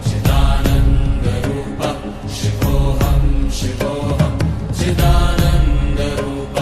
चिदानन्दरूप शिवोऽहं शिवोऽहं चिदानन्दरूप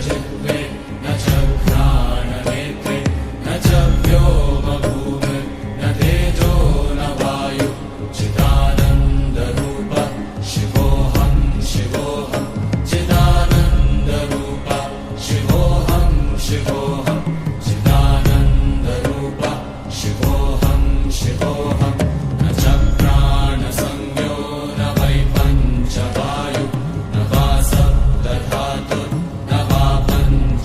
जिह्वे न च घ्राणनेत्रे न च व्योमभूमिर्न तेजो न वायु चिदानन्दरूप शिवोऽहं शिवोऽहं चिदानन्दरूप शिवोऽहं शिवोऽहं चिदानन्दरूप शिवोऽहं शिवोऽहं न च प्राणसंज्ञो न वै पञ्चवायु न वा सप्तधातुर्न वा पञ्च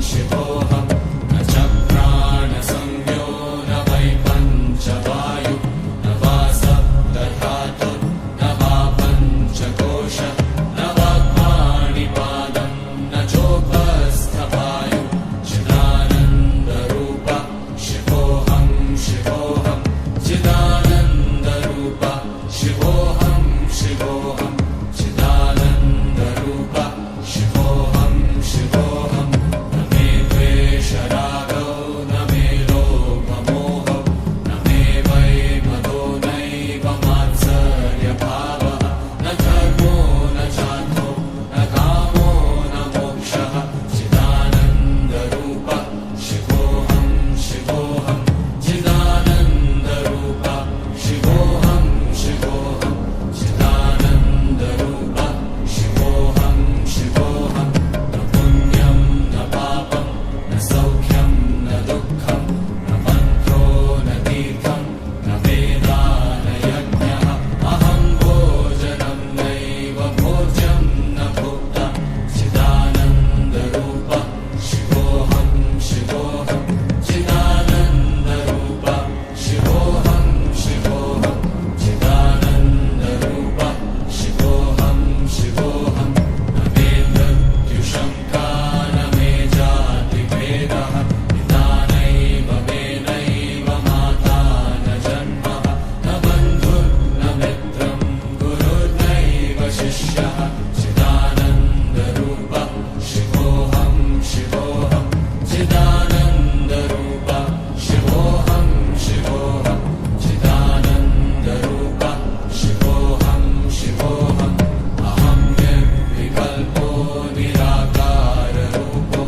शिवोऽहं न च प्राणसंज्ञो न वै पञ्चवायु न वा सप्तधातुर् न वा पञ्चकोश न वा पाणिपादं न चोपस्थपायु चिदानन्दरूप शिवोऽहं शिवोऽहं चिदानन्दरूप शिवोऽहं शिवोऽहं चिदानन्दरूप शिवोऽहं शिवोऽहं न मे द्वेषरागौ न मे लोभमोहौ न मे वै मदो नैव मात्सर्यभावः न धर्मो न चार्थो न कामो न मोक्षः चिदानन्दरूप शिवोऽहं शिवोऽहं चिदानन्दरूप शिवोऽहं शिवोऽहं चिदानन्दरूप शिवोऽहं शिवोऽहं न पुण्यं न पापं न सौख्यं न दुःखं न मन्त्रो न तीर्थं न वेदा न यज्ञः अहं भोजनं नैव भोज्यं न भुक्तं चिदानन्दरूप शिवोऽहं शिवोऽहं चिदानन्दरूप शिवोऽहं शिवोऽहं चिदानन्दरूप शिवोऽहं शिवोऽहं न मे मृत्युशङ्का न मे जातिभेदः पिता नैव मे नैव माता न जन्मः न बन्धुर्न मित्रं गुरुर्नैव शिष्यः चिदानन्दरूप शिवोऽहं शिवोऽहं चिदानन्दरूप शिवोऽहं शिवोऽहं चिदानन्दरूप शिवोऽहं शिवोऽहम् अहं निर्विकल्पो निराकाररूपो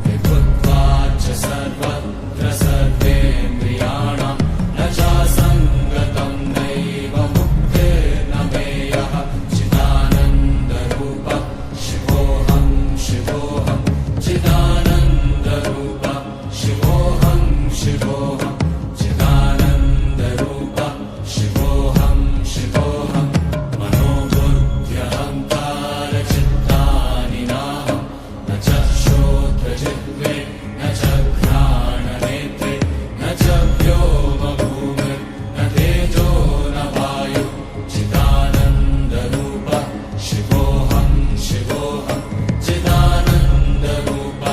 विभुत्वाच्च सर्वत्र सर्वेन्द्रियाणां न चासङ्गतं नैव मुक्तिर्न मेयः चिदानन्दरूप शिवोऽहं शिवोऽहं चिदानन्दरूप शिवोऽहं शिवोऽहं चिदानन्दरूप शिवोऽहं शिवोऽहं मनोबुद्ध्यहङ्कारचित्तानि नाहं न च श्रोत्रजिह्वे न च घ्राणनेत्रे न च व्योमभूमिर्न तेजो न वायु चिदानन्दरूप शिवोऽहं शिवोऽहं चिदानन्दरूप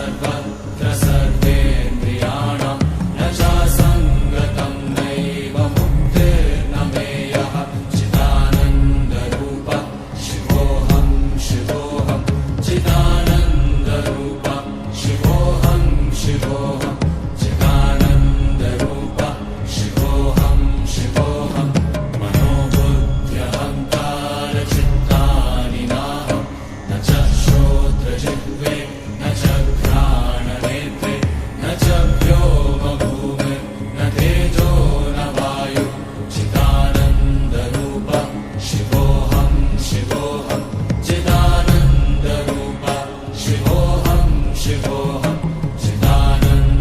सर्वत्र सर्वेन्द्रियाणां न चासङ्गतं नैव मुक्तिर्न मेयः चिदानन्दरूप शिवोऽहं शिवोऽहं चिदानन्दरूप शिवोऽहं शिवोऽहं चिदानन्दरूप शिवोऽहं शिवोऽहं मनोबुद्ध्यहङ्कारचित्तानि नाहं न च श्रोत्रजिह्वे न च घ्राणनेत्रे न च व्योमभूमिर्न तेजो न वायुः चिदानन्दरूप शिवोऽहं शिवोऽहं चिदानन्दरूप शिवोऽहं शिवोऽहं चिदानन्दरूप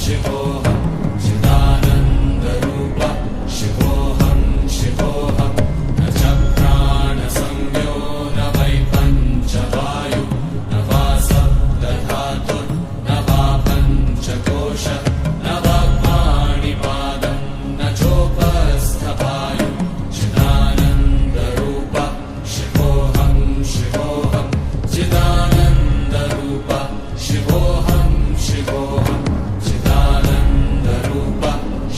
शिवोऽहं चिदानन्दरूप शिवोऽहं शिवोऽहं न च प्राणसंज्ञो न वै पञ्चवायु न वा सप्तधातुर्न वा पञ्चकोश न वा पाणिपादं न चोपस्थपायु चिदानन्दरूप शिवोऽहं शिवोऽहं चिदानन्दरूप शिवोऽहं शिवोऽहं चिदानन्दरूप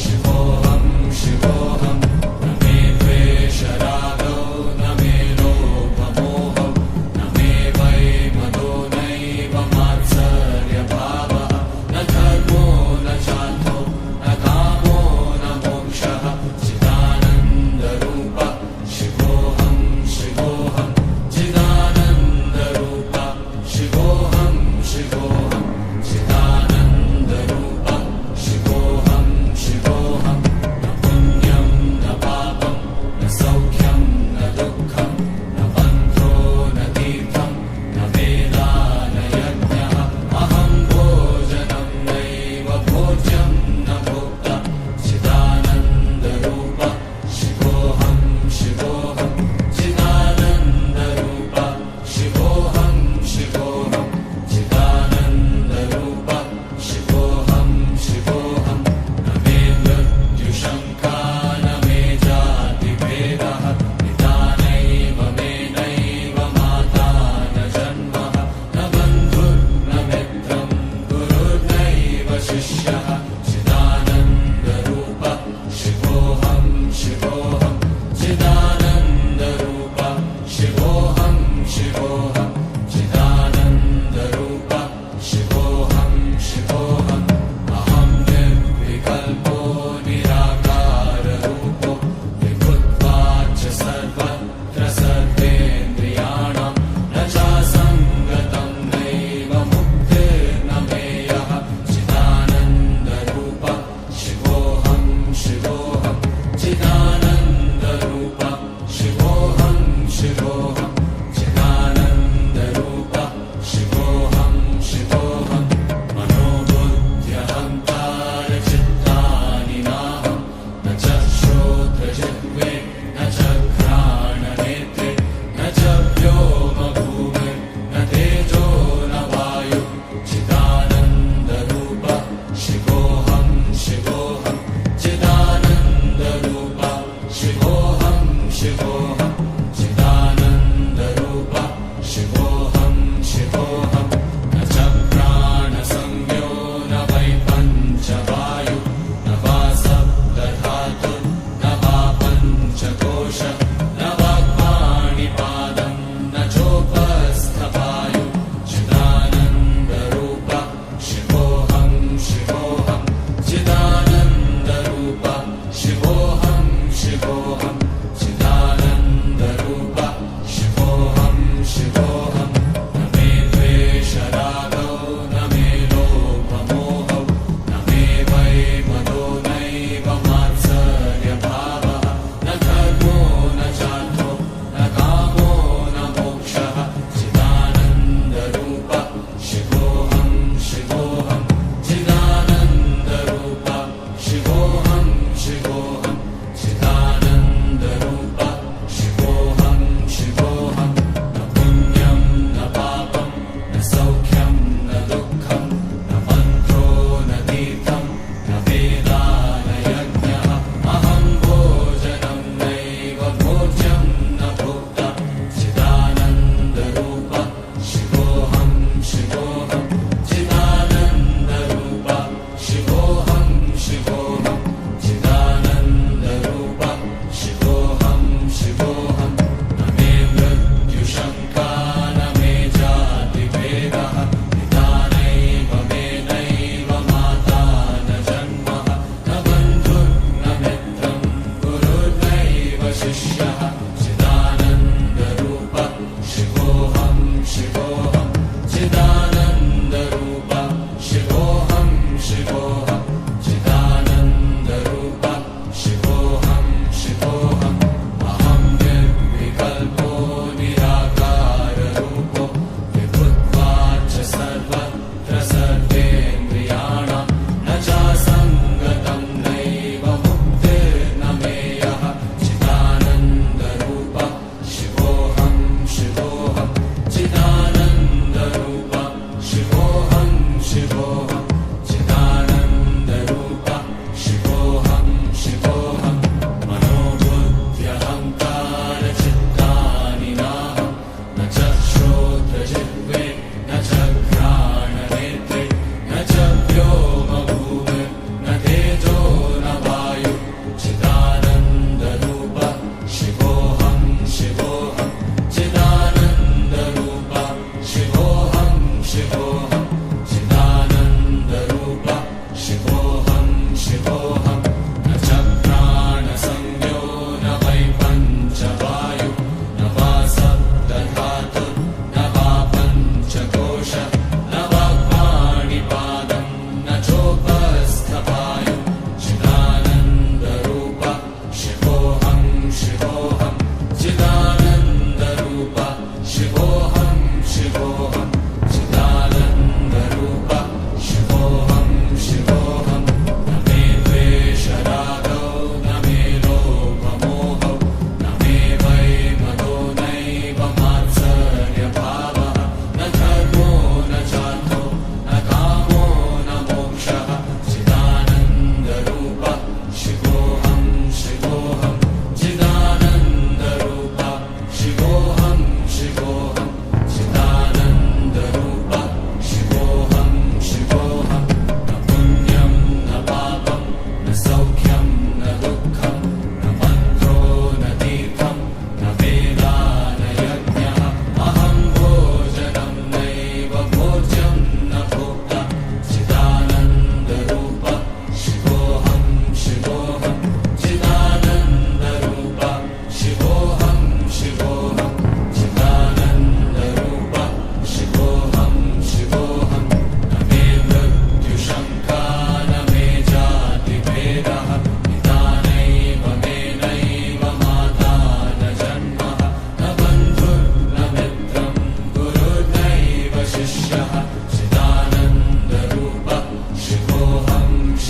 शिवोऽहं शिवोऽहं न मे द्वेषरागो न मे लोभमोहौ न मे वै मदो नैव मात्सर्यभावः न धर्मो न चार्थो न कामो न मोक्षः चिदानन्दरूप शिवोऽहं शिवोऽहं चिदानन्दरूप शिवोऽहं शिवोऽहं चिदानन्दरूप शिवोऽहं शिवोऽहं न पुण्यं न पापं न सौख्यं न दुःखं न बन्धो न तीर्थं न वेदा न यज्ञः अहं भोजनं नैव भोज्यं न भोक्ता चिदानन्दरूप शिवोऽहं शिवोऽहं चिदानन्दरूप शिवोऽहं शिवोऽहं चिदानन्दरूप शिवोऽहं शिवोऽहं न मे मृत्युशङ्का न मे जातिभेदः पिता नैव मे नैव माता न जन्मः न बन्धुर्न मित्रं गुरुर्नैव शिष्यः चिदानन्दरूप शिवोऽहं शिवोऽहं चिदानन्दरूप शिवोऽहं शिवोऽहं चिदानन्दरूप शिवोऽहं शिवोऽहम् अहं निर्विकल्पो निराकाररूपो विभुत्वाच्च सर्वत्र सर्वेन्द्रियाणां न चासङ्गतं नैव मुक्तिर्न मेयः चिदानन्दरूप शिवोऽहं शिवोऽहं चिदानन्दरूप शिवोऽहं शिवोऽहं चिदानन्दरूप शिवोऽहं शिवोऽहं मनोबुद्ध्यहङ्कार चित्तानि नाहं न च श्रोत्रजिह्वे न च घ्राणनेत्रे न च व्योमभूमिर्न तेजो न वायुः चिदानन्दरूप शिवोऽहं शिवोऽहं चिदानन्दरूप शिवोऽहं शिवोऽहं चिदानन्दरूप शिवोऽहं शिवोऽहं न च प्राणसंज्ञो न वै पञ्चवायु न वा सप्तधातुर्न वा पञ्चकोश न वा पाणिपादं न चोपस्थपायु चिदानन्दरूप शिवोऽहं शिवोऽहं चिदानन्दरूप शिवोऽहं शिवोऽहं चिदानन्दरूप शिवोऽहं शिवोऽहं न मे द्वेषरागो न मे लोभमोहौ न मे वै मदो नैव मात्सर्यभावः न धर्मो न चार्थो न कामो न मोक्षः चिदानन्दरूप शिवोऽहं शिवोऽहं चिदानन्दरूप शिवोऽहं शिवोऽहं चिदानन्दरूप शिवोऽहं शिवोऽहं न पुण्यं न पापं न सौख्यं न दुःखं न बन्धो न तीर्थं न वेदा न यज्ञः अहं भोजनं नैव भोज्यं न भोक्ता चिदानन्दरूप शिवोऽहं शिवोऽहं चिदानन्दरूप शिवोऽहं शिवोऽहं चिदानन्दरूप शिवोऽहं शिवोऽहं न मे मृत्युशङ्का न मे जातिभेदः पिता नैव मे नैव माता न जन्मः न बन्धुर्न मित्रं गुरुर्नैव शिष्यः चिदानन्दरूप शिवोऽहं शिवोऽहं चिदानन्दरूप शिवोऽहं शिवोऽहं चिदानन्दरूप शिवोऽहं शिवोऽहम् अहं निर्विकल्पो निराकाररूपो विभुत्वाच्च सर्वत्र सर्वेन्द्रियाणां न चा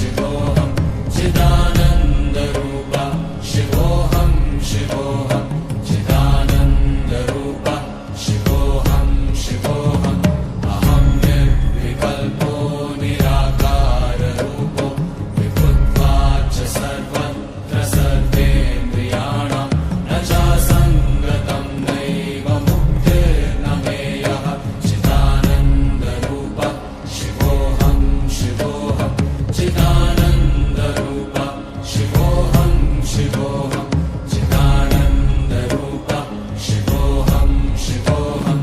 शिवोऽहं चिदानन्दरूप शिवोऽहं शिवोऽहं चिदानन्दरूप शिवोऽहं शिवोऽहम् अहं निर्विकल्पो निराकाररूपो विभुत्वाच्च सर्वत्र सर्वेन्द्रियाणां न चासङ्गतं नैव मुक्तिर्न मेयः चिदानन्दरूप शिवोऽहं शिवोऽहं चिदानन्दरूप शिवोऽहं शिवोऽहं चिदानन्दरूप शिवोऽहं शिवोऽहं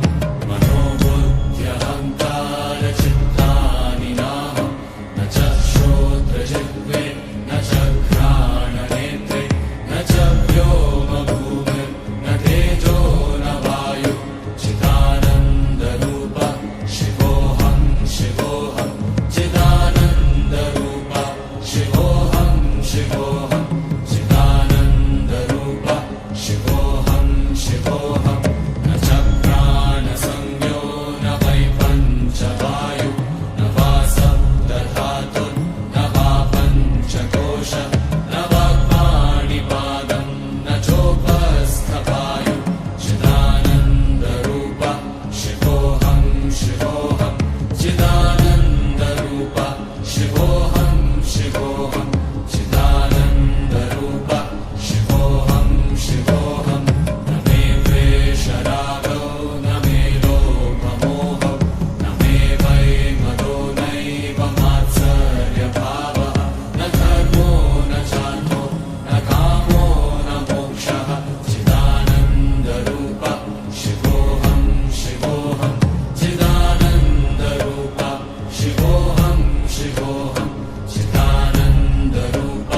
मनोबुद्ध्यहङ्कारचित्तानि नाहं न च श्रोत्रजिह्वे न च घ्राणनेत्रे न च व्योमभूमिर्न तेजो न वायु चिदानन्दरूप शिवोऽहं शिवोऽहं चिदानन्दरूप शिवोऽहं शिवोऽहं चिदानन्दरूप शिवोऽहं शिवोऽहं न च प्राणसंज्ञो न वै पञ्चवायु न वा सप्तधातुर्न वा पञ्चकोश न वाक्पाणिपादं न चोपस्थपायु चिदानन्दरूप शिवोऽहं शिवोऽहं चिदानन्दरूप शिवोऽहं शिवोऽहं चिदानन्दरूप शिवोऽहं शिवोऽहं न मे द्वेषरागौ न मे लोभमोहौ न मे वै मदो नैव मात्सर्यभावः न धर्मो न चार्थो न कामो न मोक्षः चिदानन्दरूप शिवोऽहं शिवोऽहं चिदानन्दरूप शिवोऽहं शिवोऽहं चिदानन्दरूप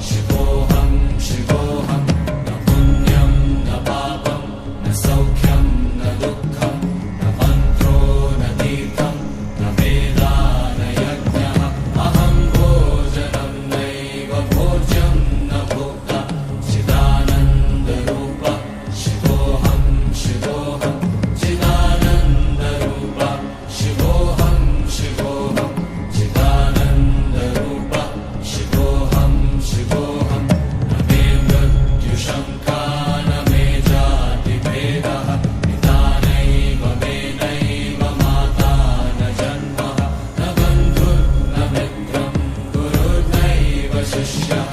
शिवोऽहं शिवोऽहं न पुण्यं न पापं न सौख्यं न दुःखं न मन्त्रो न तीर्थं न वेदा न यज्ञः अहं भोजनं नैव भोज्यं न भोक्ता चिदानन्दरूप शिवोऽहं शिवोऽहं चिदानन्दरूप शिवोऽहं शिवोऽहं चिदानन्दरूप शिवोऽहं शिवोऽहं न मे मृत्युशङ्का न मे जातिभेदः पिता नैव मे नैव माता न जन्मः न बन्धुर्न मित्रं गुरुर्नैव शिष्यः